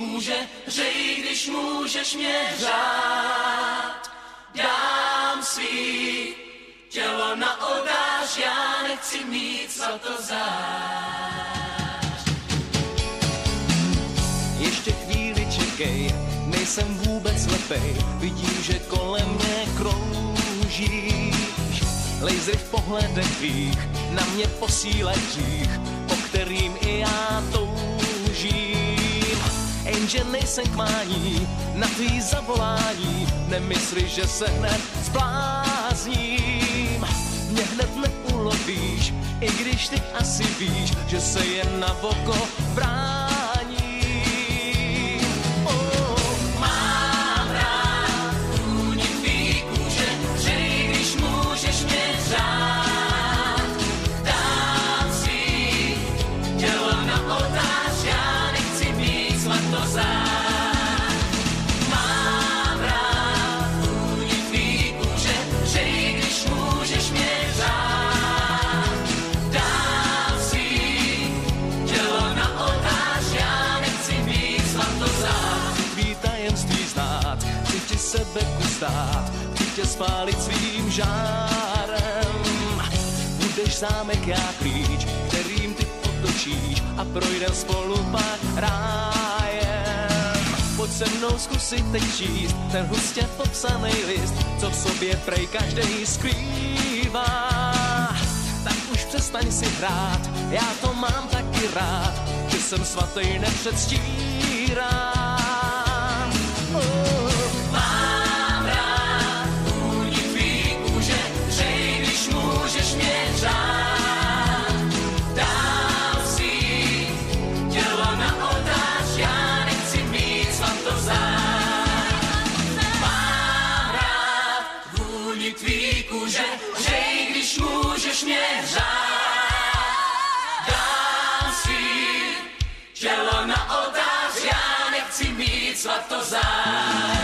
kůže, řej, když můžeš mě řát. Dám svý tělo na oltář, já nechci mít svatozář. Ještě chvíli čekej, nejsem vůbec lepej, vidím, že kolem mě kroužíš. Lejzry v pohledech tvých na mě posílej hřích, po kterým i já toužím. Jenže nejsem k mání, na tvý zavolání, nemysli, že se hned zblázním. Mě hned neulovíš, i když ty asi víš, že se jen na oko bráním. Mám rád vůni tvý kůže, řej, když můžeš mě řát. Dám si tělo na oltář, já nechci mít svatozář. Mám rád vůni tvý kůže, řej, když můžeš mě řát. Dám si tělo na oltář, já nechci mít svatozář. Tvý tajemství znát, chci ti sebe ustát, chci tě spálit svým žárem. Budeš zámek, já klíč, kterým ty otočíš a projdem spolu pak rájem. Pojď se mnou zkusit teď číst ten hustě popsaný list, co v sobě prej každej skrývá. Tak už přestaň si hrát, já to mám taky rád, že jsem svatý nepředstírám. Mám rád vůni tvý kůže, řej, když můžeš mě řát. Dám si tělo na oltář, já nechci mít svatozář. Mám rád vůni tvý kůže, řej, když můžeš mě řát. Dám si tělo na oltář, já nechci mít svatozář.